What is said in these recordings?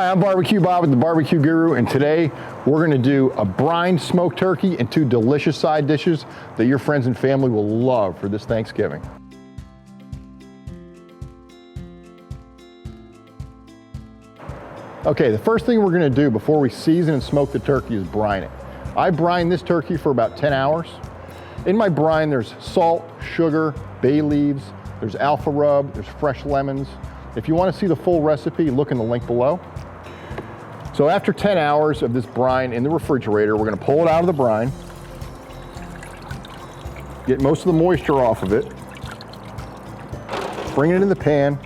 Hi, I'm BBQ Bob with the Barbecue Guru, and today we're going to do a brined smoked turkey and two delicious side dishes that your friends and family will love for this Thanksgiving. Okay, the first thing we're going to do before we season and smoke the turkey is brine it. I brine this turkey for about 10 hours. In my brine, there's salt, sugar, bay leaves, there's alpha rub, there's fresh lemons. If you want to see the full recipe, look in the link below. So after 10 hours of this brine in the refrigerator, we're going to pull it out of the brine, get most of the moisture off of it, bring it in the pan,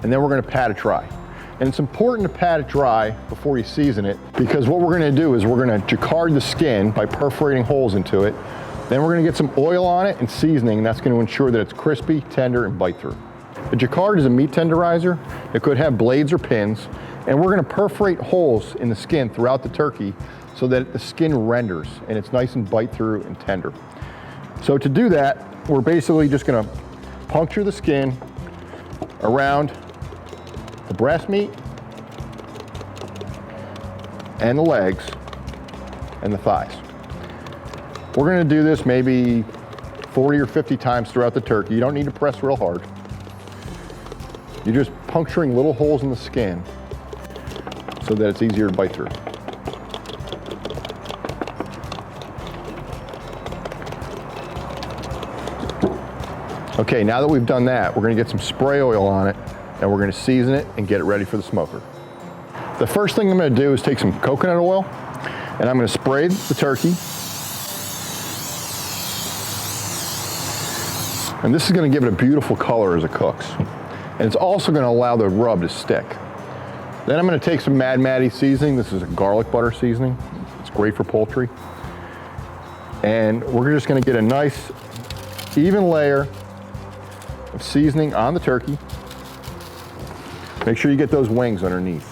and then we're going to pat it dry. And it's important to pat it dry before you season it, because what we're going to do is we're going to jacquard the skin by perforating holes into it. Then we're going to get some oil on it and seasoning, and that's going to ensure that it's crispy, tender, and bite through. The jacquard is a meat tenderizer. It could have blades or pins, and we're going to perforate holes in the skin throughout the turkey so that the skin renders and it's nice and bite through and tender. So to do that, we're basically just going to puncture the skin around the breast meat and the legs and the thighs. We're going to do this maybe 40 or 50 times throughout the turkey. You don't need to press real hard. You're just puncturing little holes in the skin so that it's easier to bite through. Okay, now that we've done that, we're going to get some spray oil on it, and we're going to season it and get it ready for the smoker. The first thing I'm going to do is take some coconut oil, and I'm going to spray the turkey. And this is going to give it a beautiful color as it cooks. And it's also going to allow the rub to stick. Then I'm going to take some Mad Matty seasoning. This is a garlic butter seasoning. It's great for poultry. And we're just going to get a nice, even layer of seasoning on the turkey. Make sure you get those wings underneath.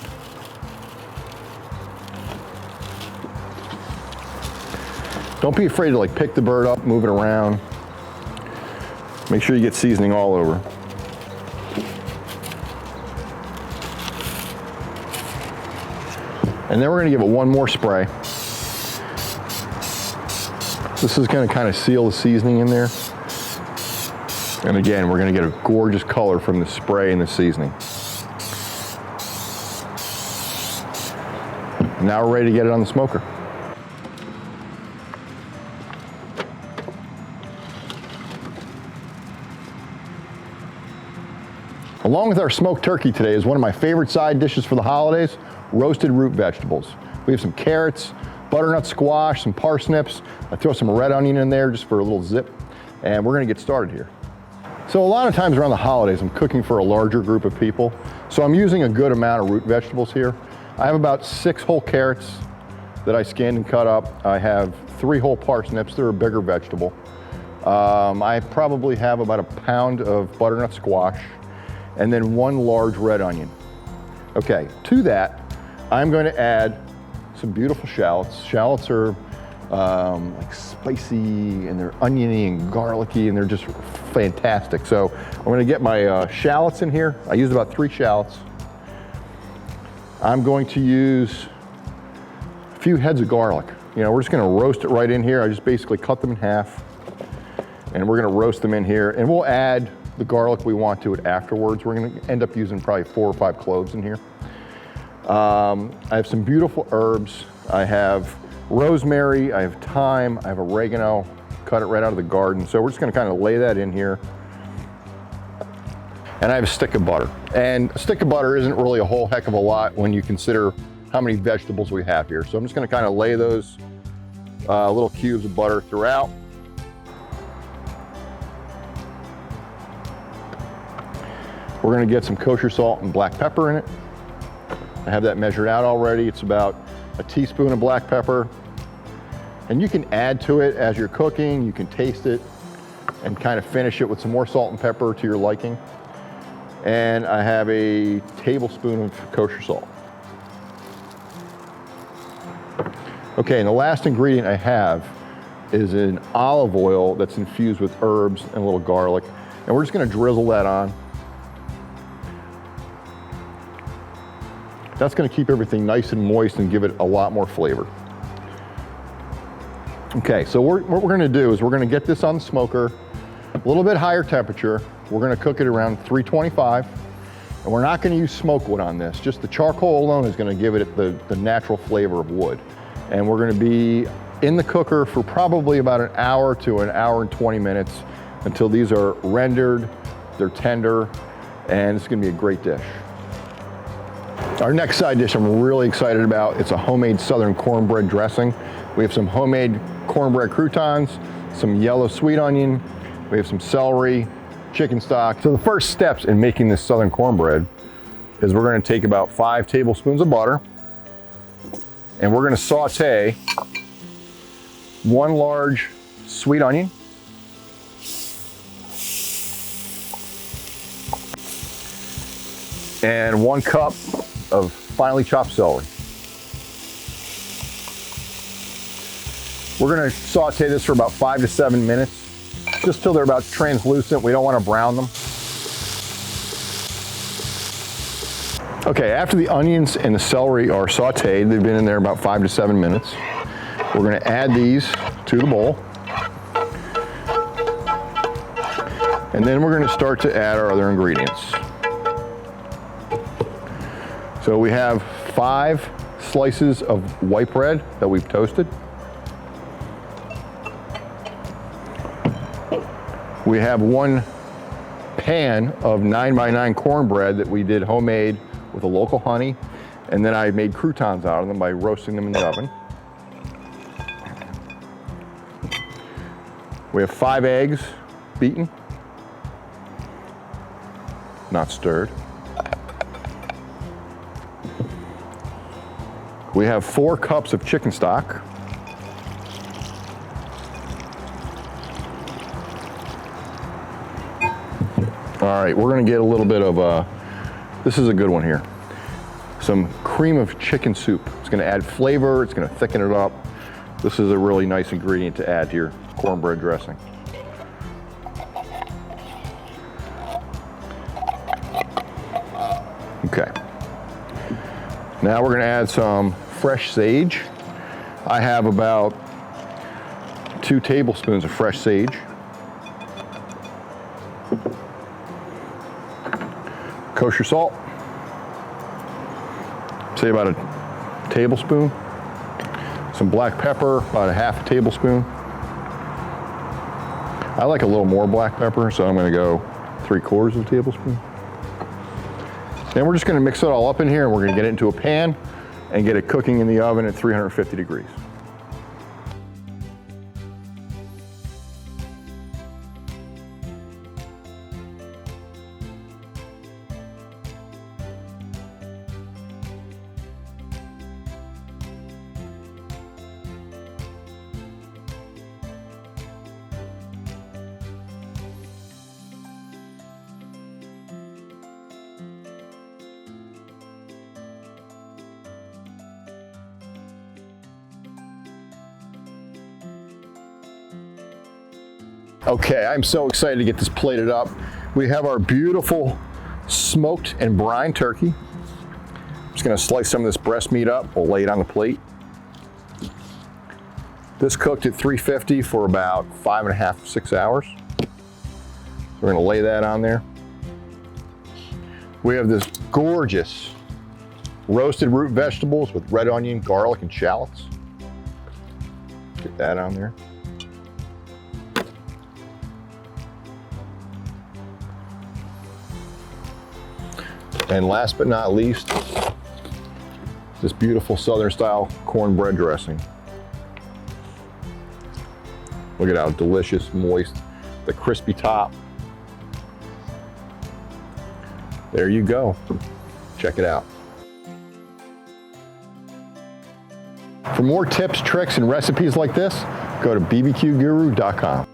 Don't be afraid to pick the bird up, move it around. Make sure you get seasoning all over. And then we're going to give it one more spray. This is going to kind of seal the seasoning in there. And again, we're going to get a gorgeous color from the spray and the seasoning. Now we're ready to get it on the smoker. Along with our smoked turkey today is one of my favorite side dishes for the holidays, roasted root vegetables. We have some carrots, butternut squash, some parsnips. I throw some red onion in there just for a little zip, and we're gonna get started here. So a lot of times around the holidays, I'm cooking for a larger group of people, so I'm using a good amount of root vegetables here. I have about 6 whole carrots that I skinned and cut up. I have 3 whole parsnips. They're a bigger vegetable. I probably have about a pound of butternut squash, and then 1 large red onion. Okay, to that, I'm going to add some beautiful shallots. Shallots are spicy, and they're oniony and garlicky, and they're just fantastic. So I'm going to get my shallots in here. I used about 3 shallots. I'm going to use a few heads of garlic. We're just going to roast it right in here. I just basically cut them in half, and we're going to roast them in here, and we'll add the garlic we want to it afterwards. We're going to end up using probably 4 or 5 cloves in here. I have some beautiful herbs. I have rosemary, I have thyme, I have oregano, cut it right out of the garden. So we're just going to kind of lay that in here. And I have a stick of butter. And a stick of butter isn't really a whole heck of a lot when you consider how many vegetables we have here. So I'm just going to kind of lay those little cubes of butter throughout. We're going to get some kosher salt and black pepper in it. I have that measured out already. It's about a teaspoon of black pepper. And you can add to it as you're cooking. You can taste it and kind of finish it with some more salt and pepper to your liking. And I have a tablespoon of kosher salt. Okay, and the last ingredient I have is an olive oil that's infused with herbs and a little garlic. And we're just going to drizzle that on. That's gonna keep everything nice and moist and give it a lot more flavor. Okay, so what we're gonna do is we're gonna get this on the smoker, a little bit higher temperature. We're gonna cook it around 325, and we're not gonna use smoke wood on this. Just the charcoal alone is gonna give it the natural flavor of wood. And we're gonna be in the cooker for probably about an hour to an hour and 20 minutes until these are rendered, they're tender, and it's gonna be a great dish. Our next side dish I'm really excited about. It's a homemade southern cornbread dressing. We have some homemade cornbread croutons, some yellow sweet onion, we have some celery, chicken stock. So the first steps in making this southern cornbread is we're gonna take about 5 tablespoons of butter, and we're gonna saute 1 large sweet onion, and 1 cup of finely chopped celery. We're gonna saute this for about 5 to 7 minutes, just till they're about translucent. We don't wanna brown them. Okay, after the onions and the celery are sauteed, they've been in there about 5 to 7 minutes. We're gonna add these to the bowl. And then we're gonna start to add our other ingredients. So we have 5 slices of white bread that we've toasted. We have 1 pan of 9x9 cornbread that we did homemade with a local honey, and then I made croutons out of them by roasting them in the oven. We have 5 eggs beaten, not stirred. We have 4 cups of chicken stock. All right, we're gonna get a little bit of, this is a good one here. Some cream of chicken soup. It's gonna add flavor, it's gonna thicken it up. This is a really nice ingredient to add to your cornbread dressing. Okay. Now we're gonna add some fresh sage. I have about 2 tablespoons of fresh sage. Kosher salt, say about a tablespoon. Some black pepper, about a half a tablespoon. I like a little more black pepper, so I'm gonna go 3/4 of a tablespoon. Then we're just gonna mix it all up in here, and we're gonna get it into a pan and get it cooking in the oven at 350 degrees. Okay, I'm so excited to get this plated up. We have our beautiful smoked and brined turkey. I'm just gonna slice some of this breast meat up. We'll lay it on the plate. This cooked at 350 for about 5.5 to 6 hours. So we're gonna lay that on there. We have this gorgeous roasted root vegetables with red onion, garlic, and shallots. Get that on there. And last but not least, this beautiful Southern style cornbread dressing. Look at how delicious, moist, the crispy top. There you go. Check it out. For more tips, tricks, and recipes like this, go to bbqguru.com.